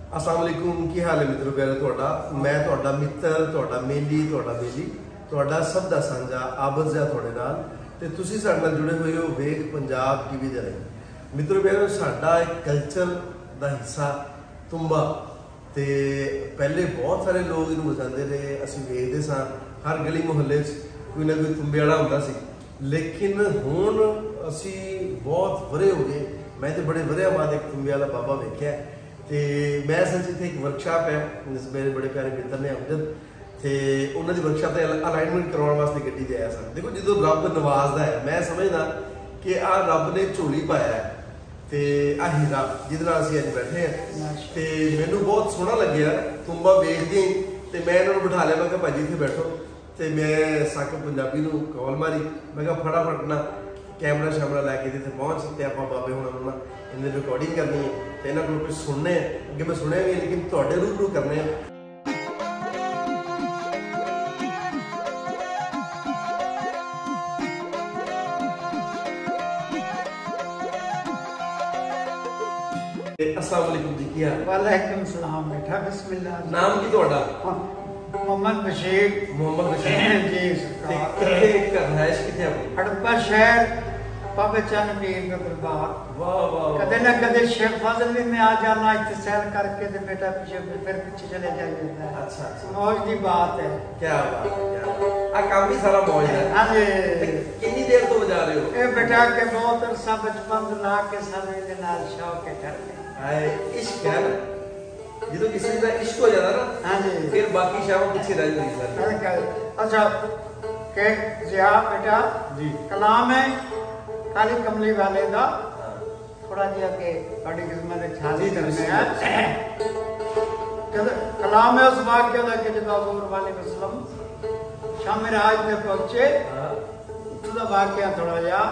अस्सलाम वालेकुम, की हाल है मित्रों प्यारे ਤੁਹਾਡਾ मैं ਤੁਹਾਡਾ ਮਿੱਤਰ ਤੁਹਾਡਾ ਮੇਲੀ ਤੁਹਾਡਾ ਸਭ ਦਾ ਸਾਂਝਾ ਆਬਦ ਜਿਹਾ ਤੁਹਾਡੇ ਨਾਲ ਤੇ ਤੁਸੀਂ ਸਾਡੇ ਨਾਲ ਜੁੜੇ ਹੋਏ ਹੋ ਵੇਖ ਪੰਜਾਬ ਟੀਵੀ ਦੇ ਰਾਹੀਂ। ਮਿੱਤਰੋ ਪਿਆਰੇ ਸਾਡਾ ਇੱਕ ਕਲਚਰ ਦਾ ਹਿੱਸਾ ਤੁੰਬਾ ਤੇ ਪਹਿਲੇ ਬਹੁਤ ਸਾਰੇ ਲੋਕ ਇਹਨੂੰ ਵਜਾਉਂਦੇ ਰਹੇ, ਅਸੀਂ ਵੇਖਦੇ ਸਾਂ ਹਰ ਗਲੀ ਮੁਹੱਲੇ 'ਚ ਕੋਈ ਨਾ ਕੋਈ ਤੁੰਬੇ ਵਾਲਾ ਹੁੰਦਾ ਸੀ। ਲੇਕਿਨ ਹੁਣ ਅਸੀਂ बहुत वरे हो गए, मैं तो बड़े वरिया बाद एक तुंबे वाला बाबा वेख्या ते मैं असल इतने एक वर्कशॉप है जिस मेरे बड़े प्यारे मित्र ने अमजद ते उन्होंने वर्कशॉप अलाइनमेंट करवाने वास्ते गड्डी ते आया सा। देखो जो रब नवाजदा है, मैं समझदा कि आ रब ने झोली पाया है ते आ हीरा जिहदे नाल असीं अज बैठे हैं ते मैनूं बहुत सोहना लग्या तुंबा वेखदे ते मैं इन्हां नूं बिठा लिया। मैं कहा भाजी इत्थे बैठो ते मैं साक पंजाबी नूं कॉल मारी, मैं कहा फटाफट ना कैमरा शैमरा लैके इतने पहुँच सकते आप बाबे होना ना इन्हें रिकॉर्डिंग करनी है तो इन्होंने को कुछ सुनने अगे मैं सुने भी लेकिन थोड़े रूबरू करने अस्सलाम वालेकुम जी, की हाल? वालेकुम सलाम बेटा, बिस्मिल्लाह। नाम की तोड़ा? मोहम्मद बशीर। मोहम्मद बशीर जी सरकार। कितने रहायश कितने आपकी? हड़प्पा शहर बाबा चंद पीर का दरबार। वाह वाह। कदे ना कदे शेख फाजिल भी मैं आ जाना इतने सैर करके तो बेटा पीछे फिर पीछे चले जाइए। अच्छा अच्छा, मौज की बात है। क्या बात है, क्या काम भी सारा मौज है। हाँ जी। कितनी देर तो बजा रहे हो? ए बेटा के बहुत अरसा बचपन ला के समय के नाल शौक के कर ले। हाय इश्क है ना, जो किसी का इश्क हो जाता ना, हाँ जी, फिर बाकी शाम पीछे रह जाती है। अच्छा के जिया बेटा जी कलाम है काली कमली वाले का थोड़ा जिहा के बड़ी किस्मत छाली करने है। कलाम है उस वाक्य का कि जब हजूर वाले वसल्लम शाम राज में पहुंचे उसका वाक्य थोड़ा जिहा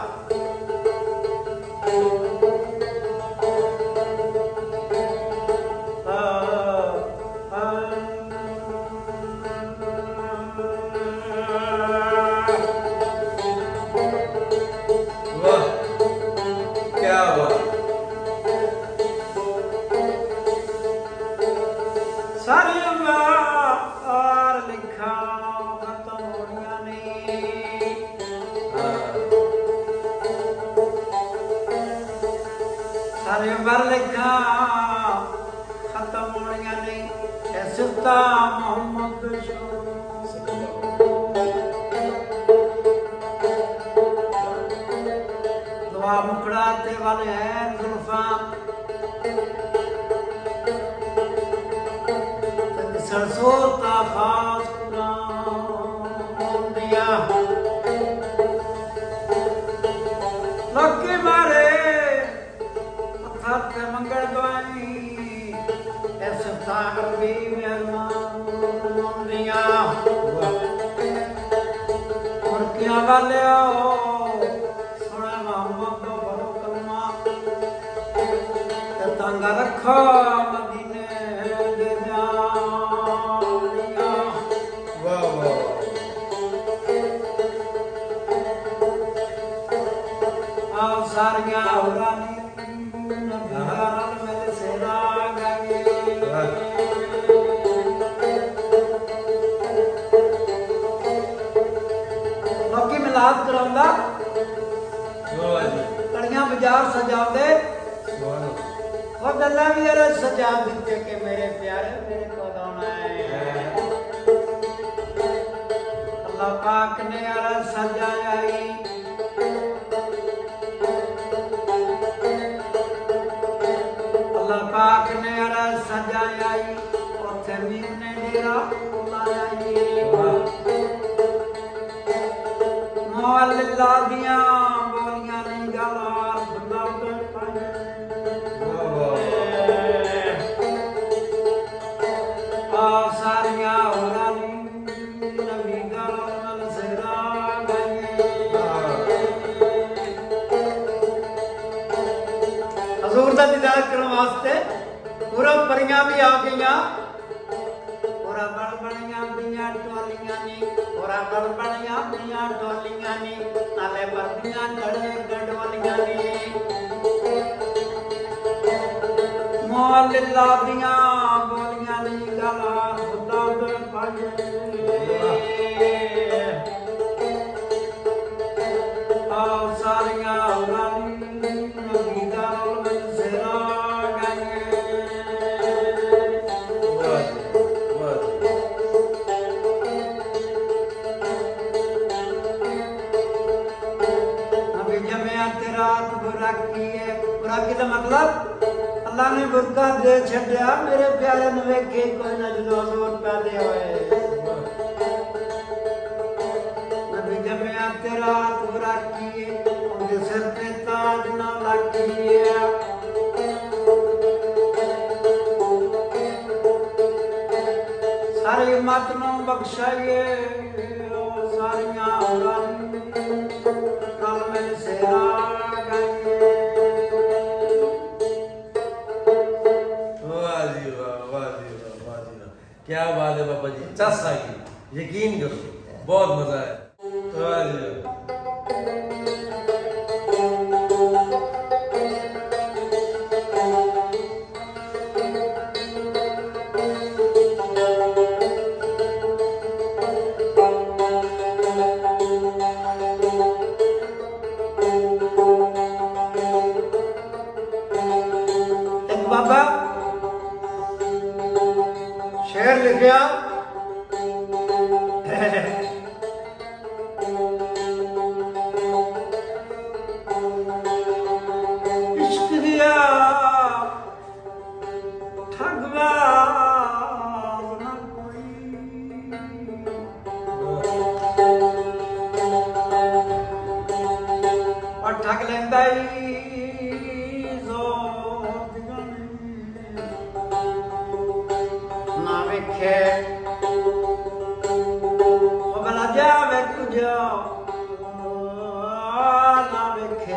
लिखा खत्म होनिया नहीं सिफता मोहम्मद दुआ मुकड़ाते वाले हैं जुल्फा सरसों का खास कुरान दिया लकी मारे मंगल दवाई ऐसा भी मेहरबान दिया मुर्गियां वाले सोना मोहम्मद बड़ो कलमा तंगा रखो मदीने दे जानिया। वाह वाह। आओ सारियां उरानी मिलाद करांदा कड़ियां बाजार सजाते और गल्ला भी अरे सजा दिते कि मेरे प्यारे मेरे को आना है। अल्लाह पाक ने अरे सजाई अल्लाह पाक ने अरे सजाई उथे मीर ने डेरा लाया अल्लाह दियां बोलियां नहीं गलार बंदा पाए आ सारियां औरानी नबी गलाल सेरा गए हजूर दा दीदार करने वास्ते पूरा परियां भी आ गईयां पूरा बड़ बड़ियां दियां टोलियां नी पूरा बड़ बड़ियां दियां टोलियां नी नाले वर्दियां गड़े गडोलियां नी मोल लादियां बोलियां नी गला खुदा दे पाए आओ सारियां रानी नबी दा रोल सेरा गाए नबी जमिया ते रात बुराकी है बुराकी का मतलब अल्लाह ने बुरका दे छड्या मेरे प्यारे नु वेखे कोई ना जो हजूर पैदे होए नबी जमिया ते रात बुराकी है उनके सिर पे ताज ना लाकी है सारी मत नु बख्शाइए सारियां रानी कल में सेरा गाइए क्या बात है बाबा जी चस आ गई यकीन करो बहुत मजा है वाह जी एक बाबा शेर लिखिया इश्क दिया ठगबाज ना कोई और ठग लेंदा ही ना वेखे भला जावे कुछ ना वेखे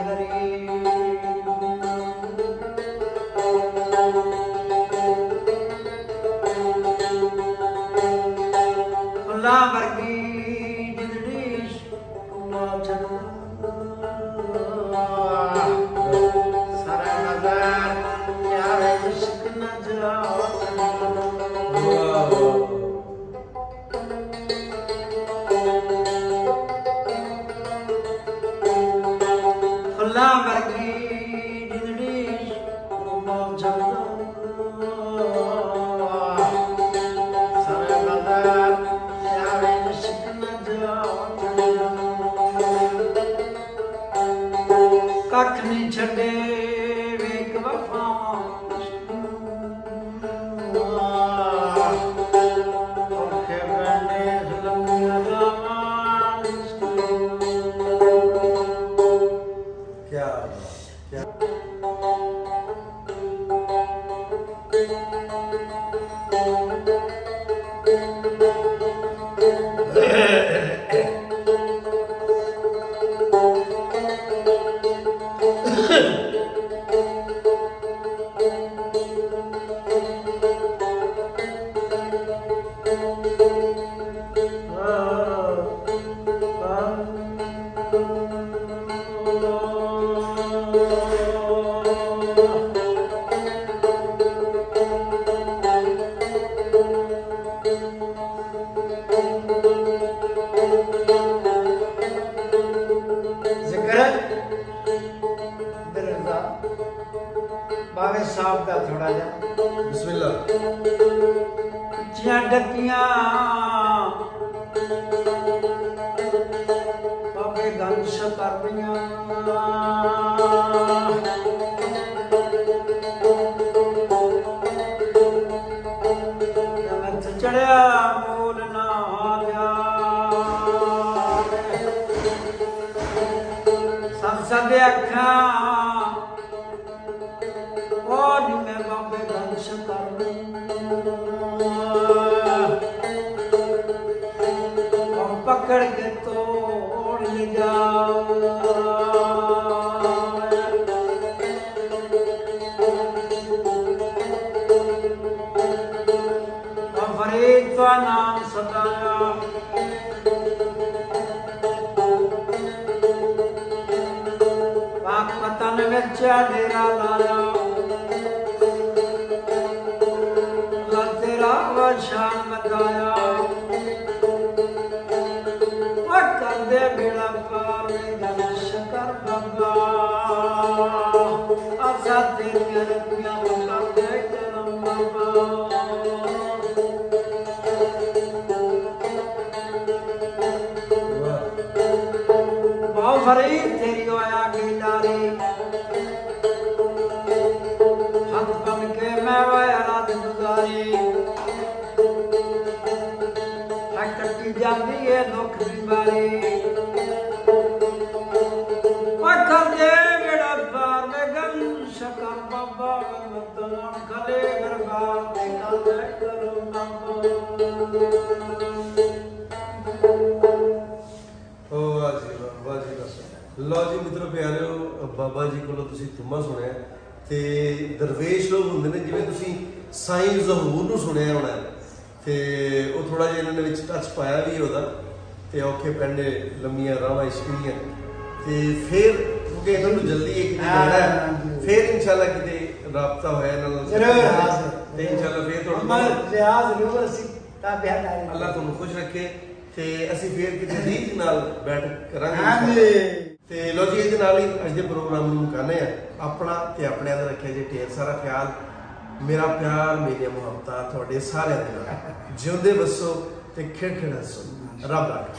खुला वर्गी जिंदड़ी सारा नजर यार इश्क न जा खुला वर्गी जिंदड़ी सारा नजर यार इश्क न जा कख नहीं छड़े वेक वफा औखे बने ज़ुल्मिया जामान क्या क्या बावे साहब का थोड़ा जा बिस्मिल्लाह जिया डकियां बाबे गंश कर दियां नमत चढ़िया मोल ना आया सब अखा और मैं बाबे गंश कर पकड़ के तोड़ ले जाओ फरीद का नाम सताया पाक पतन में डेरा लाया फरी तेरी होया गिलारी हाथ बन के मैं वाया रात गुजारी हाय कट्टी जाती है दुख बीमारी पत्थर दे बेड़ा बार में गन शकर बाबा मतन खले दरबार ते कल करो बाबा। लो जी मित्रों प्यारिओ बाबा जी को तुम्बा सुनिया तो दरवेश लोग होंगे ने जिमें तुम साईं ज़हूर नूं सुनिया होना तो वो थोड़ा जिहा इन्होंने टच पाया भी होता तो औखे पैंडे लम्मियां रावां इश्कियां तो फिर क्योंकि इन्होंने जल्दी एक जाना है फिर इंशाल्लाह किते राबता होया इन्हां नाल ते इंशाल्लाह फिर अल्लाह तुहानूं खुश रखे ते असीं फिर किते रीत नाल बैठ करांगे। ते लो जी इहदे नाल ही अज दे प्रोग्राम नूं मुकाने आ अपना ते अपने दा रखिया जी ढेर सारा ख्याल मेरा प्यार मेरी मुहब्बतां तुहाडे सारिआं दे नाल जिउंदे वसो ते खिड़ खिड़ हसो रब राखे।